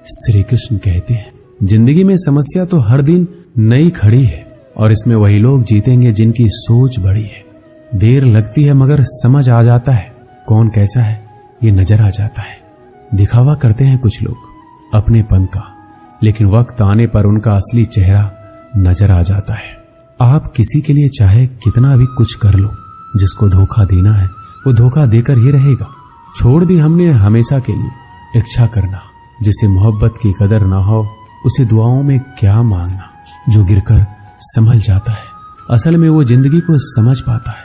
श्री कृष्ण कहते हैं, जिंदगी में समस्या तो हर दिन नई खड़ी है और इसमें वही लोग जीतेंगे जिनकी सोच बड़ी है। देर लगती है मगर समझ आ जाता है कौन कैसा है, ये नजर आ जाता है। दिखावा करते हैं कुछ लोग अपनेपन का, लेकिन वक्त आने पर उनका असली चेहरा नजर आ जाता है। आप किसी के लिए चाहे कितना भी कुछ कर लो, जिसको धोखा देना है वो धोखा देकर ही रहेगा। छोड़ दी हमने हमेशा के लिए इच्छा करना, जिसे मोहब्बत की कदर ना हो उसे दुआओं में क्या मांगना। जो गिरकर संभल जाता है असल में वो जिंदगी को समझ पाता है।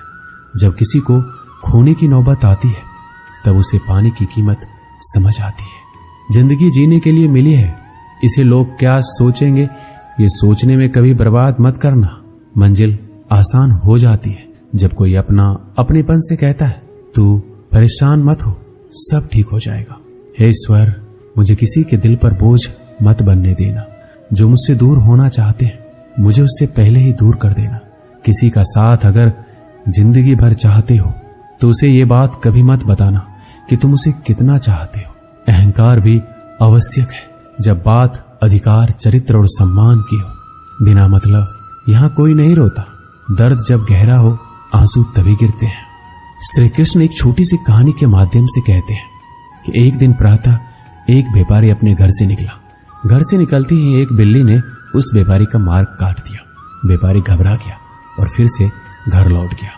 जब किसी को खोने की नौबत आती है तब उसे पाने की कीमत समझ आती है। जिंदगी जीने के लिए मिली है, इसे लोग क्या सोचेंगे ये सोचने में कभी बर्बाद मत करना। मंजिल आसान हो जाती है जब कोई अपनेपन से कहता है तू परेशान मत हो, सब ठीक हो जाएगा। हे ईश्वर, मुझे किसी के दिल पर बोझ मत बनने देना। जो मुझसे दूर होना चाहते हैं मुझे उससे पहले ही दूर कर देना। किसी का साथ अगर जिंदगी भर चाहते हो तो उसे ये बात कभी मत बताना कि तुम उसे कितना चाहते हो। अहंकार भी आवश्यक है जब बात अधिकार, चरित्र और सम्मान की हो। बिना मतलब यहां कोई नहीं रोता। दर्द जब गहरा हो आंसू तभी गिरते हैं। श्री कृष्ण एक छोटी सी कहानी के माध्यम से कहते हैं कि एक दिन प्रातः एक व्यापारी अपने घर से निकला। घर से निकलते ही एक बिल्ली ने उस व्यापारी का मार्ग काट दिया। व्यापारी घबरा गया और फिर से घर लौट गया।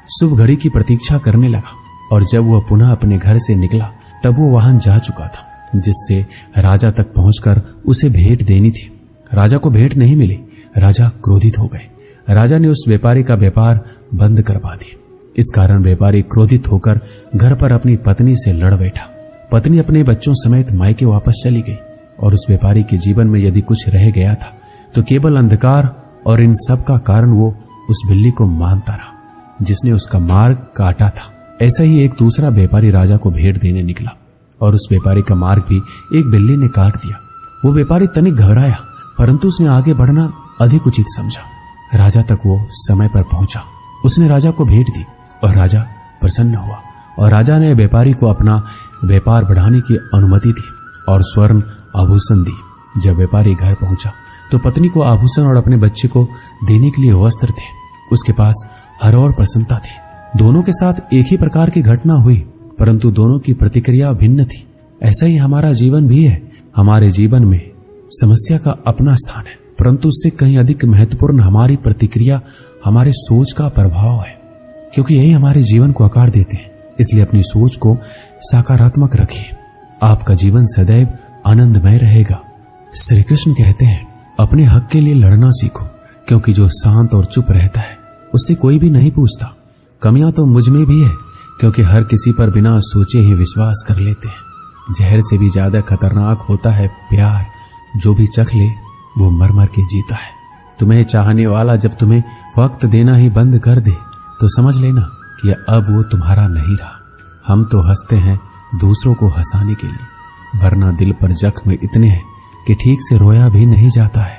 शुभ घड़ी की प्रतीक्षा करने लगा और जब वह पुनः अपने घर से निकला तब वो वाहन जा चुका था जिससे राजा तक पहुंचकर उसे भेंट देनी थी। राजा को भेंट नहीं मिली। राजा क्रोधित हो गए। राजा ने उस व्यापारी का व्यापार बंद करवा दिया। इस कारण व्यापारी क्रोधित होकर घर पर अपनी पत्नी से लड़ बैठा। पत्नी अपने बच्चों समेत मायके वापस चली गई और उस व्यापारी के जीवन में यदि कुछ रह गया था तो केवल अंधकार, और इन सब का कारण वो उस बिल्ली को मानता रहा जिसने उसका मार्ग काटा था। ऐसा ही एक दूसरा व्यापारी राजा को भेंट देने निकला और उस व्यापारी का मार्ग भी एक बिल्ली ने काट दिया। वो व्यापारी तनिक घबराया परंतु उसने आगे बढ़ना अधिक उचित समझा। राजा तक वो समय पर पहुंचा। उसने राजा को भेंट दी और राजा प्रसन्न हुआ और राजा ने व्यापारी को अपना व्यापार बढ़ाने की अनुमति दी और स्वर्ण आभूषण दी। जब व्यापारी घर पहुंचा तो पत्नी को आभूषण और अपने बच्चे को देने के लिए वस्त्र थे। उसके पास हर और प्रसन्नता थी। दोनों के साथ एक ही प्रकार की घटना हुई परंतु दोनों की प्रतिक्रिया भिन्न थी। ऐसा ही हमारा जीवन भी है। हमारे जीवन में समस्या का अपना स्थान है परंतु उससे कहीं अधिक महत्वपूर्ण हमारी प्रतिक्रिया, हमारे सोच का प्रभाव है, क्योंकि यही हमारे जीवन को आकार देते हैं। इसलिए अपनी सोच को सकारात्मक रखिए, आपका जीवन सदैव आनंदमय रहेगा। श्री कृष्ण कहते हैं, अपने हक के लिए लड़ना सीखो, क्योंकि जो शांत और चुप रहता है उससे कोई भी नहीं पूछता। कमियां तो मुझ में भी है, क्योंकि हर किसी पर बिना सोचे ही विश्वास कर लेते हैं। जहर से भी ज्यादा खतरनाक होता है प्यार। जो भी चख ले वो मर मर के जीता है। तुम्हें चाहने वाला जब तुम्हें वक्त देना ही बंद कर दे तो समझ लेना कि अब वो तुम्हारा नहीं रहा। हम तो हंसते हैं दूसरों को हंसाने के लिए, वरना दिल पर जख्म इतने हैं कि ठीक से रोया भी नहीं जाता है।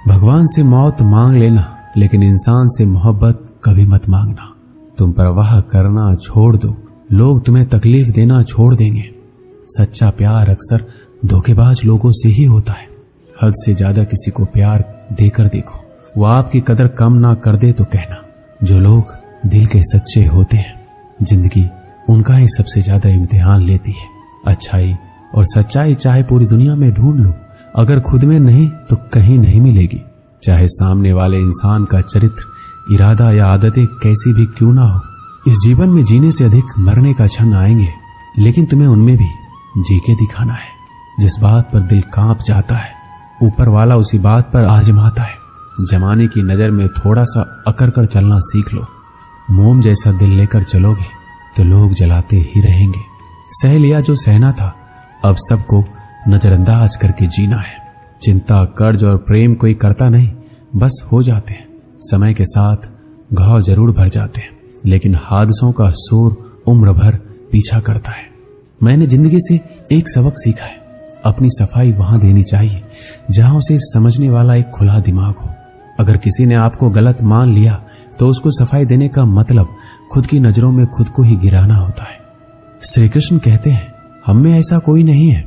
भगवान से मौत मांग लेना, लेकिन इंसान से मोहब्बत कभी मत मांगना। तुम परवाह करना छोड़ दो, लोग तुम्हें तकलीफ देना छोड़ देंगे। सच्चा प्यार अक्सर धोखेबाज लोगों से ही होता है। हद से ज्यादा किसी को प्यार देकर देखो, वो आपकी कदर कम ना कर दे तो कहना। जो लोग दिल के सच्चे होते हैं, जिंदगी उनका ही सबसे ज्यादा इम्तिहान लेती है। अच्छाई और सच्चाई चाहे पूरी दुनिया में ढूंढ लो, अगर खुद में नहीं तो कहीं नहीं मिलेगी। चाहे सामने वाले इंसान का चरित्र, इरादा या आदतें कैसी भी क्यों ना हो। इस जीवन में जीने से अधिक मरने का क्षण आएंगे, लेकिन तुम्हें उनमें भी जी के दिखाना है। जिस बात पर दिल कांप जाता है, ऊपर वाला उसी बात पर आजमाता है। जमाने की नजर में थोड़ा सा अकड़ कर चलना सीख लो। मोम जैसा दिल लेकर चलोगे तो लोग जलाते ही रहेंगे। सह लिया जो सहना था, अब सबको नजरअंदाज करके जीना है। चिंता, कर्ज और प्रेम कोई करता नहीं, बस हो जाते हैं। समय के साथ घाव जरूर भर जाते हैं, लेकिन हादसों का शोर उम्र भर पीछा करता है। मैंने जिंदगी से एक सबक सीखा है, अपनी सफाई वहां देनी चाहिए जहां उसे समझने वाला एक खुला दिमाग हो। अगर किसी ने आपको गलत मान लिया तो उसको सफाई देने का मतलब खुद की नजरों में खुद को ही गिराना होता है। श्री कृष्ण कहते हैं, हम में ऐसा कोई नहीं है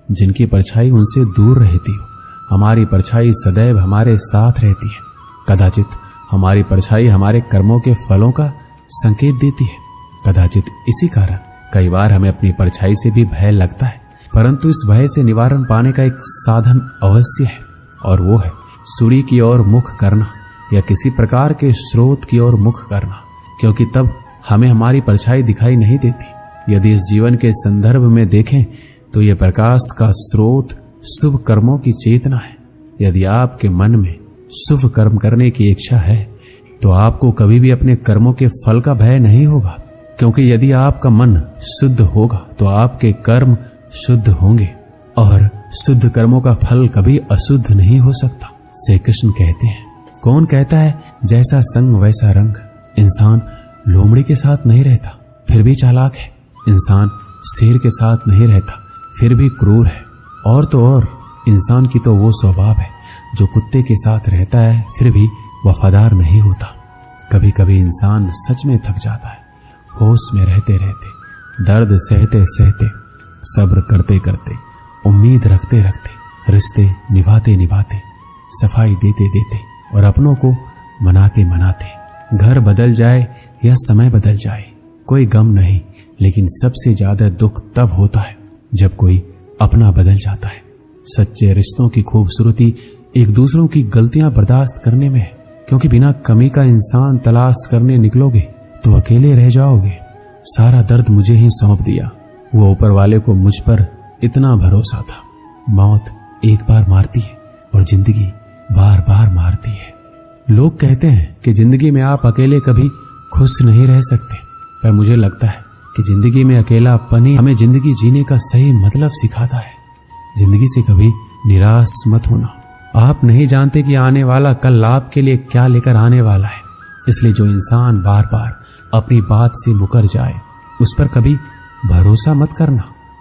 जिनकी परछाई उनसे दूर रहती हो। हमारी परछाई सदैव हमारे साथ रहती है। कदाचित हमारी परछाई हमारे कर्मों के फलों का संकेत देती है। कदाचित इसी कारण कई बार हमें अपनी परछाई से भी भय लगता है, परंतु इस भय से निवारण पाने का एक साधन अवश्य है, और वो है सूर्य की ओर मुख करना या किसी प्रकार के स्रोत की ओर मुख करना, क्योंकि तब हमें हमारी परछाई दिखाई नहीं देती। यदि इस जीवन के संदर्भ में देखें तो यह प्रकाश का स्रोत शुभ कर्मों की चेतना है। यदि आपके मन में शुभ कर्म करने की इच्छा है तो आपको कभी भी अपने कर्मों के फल का भय नहीं होगा, क्योंकि यदि आपका मन शुद्ध होगा तो आपके कर्म शुद्ध होंगे, और शुद्ध कर्मों का फल कभी अशुद्ध नहीं हो सकता। श्री कृष्ण कहते हैं, कौन कहता है जैसा संग वैसा रंग। इंसान लोमड़ी के साथ नहीं रहता फिर भी चालाक है। इंसान शेर के साथ नहीं रहता फिर भी क्रूर है। और तो और इंसान की तो वो स्वभाव है जो कुत्ते के साथ रहता है फिर भी वफादार नहीं होता। कभी कभी इंसान सच में थक जाता है, होश में रहते रहते, दर्द सहते सहते, सब्र करते करते, उम्मीद रखते रखते, रिश्ते निभाते निभाते, सफाई देते देते और अपनों को मनाते मनाते। घर बदल जाए या समय बदल जाए कोई गम नहीं, लेकिन सबसे ज्यादा दुख तब होता है जब कोई अपना बदल जाता है। सच्चे रिश्तों की खूबसूरती एक दूसरों की गलतियां बर्दाश्त करने में है, क्योंकि बिना कमी का इंसान तलाश करने निकलोगे तो अकेले रह जाओगे। सारा दर्द मुझे ही सौंप दिया, वो ऊपर वाले को मुझ पर इतना भरोसा था। मौत एक बार मारती है और जिंदगी बार बार मारती है। लोग कहते हैं कि जिंदगी में आप अकेले कभी खुश नहीं रह सकते, पर मुझे लगता है कि जिंदगी में अकेलापन ही हमें जिंदगी जीने का सही मतलब सिखाता है। जिंदगी से कभी निराश मत होना। आप नहीं जानते कि आने वाला कल आपके लिए क्या लेकर आने वाला है, इसलिए जो इंसान बार बार अपनी बात से मुकर जाए उस पर कभी भरोसा मत करना।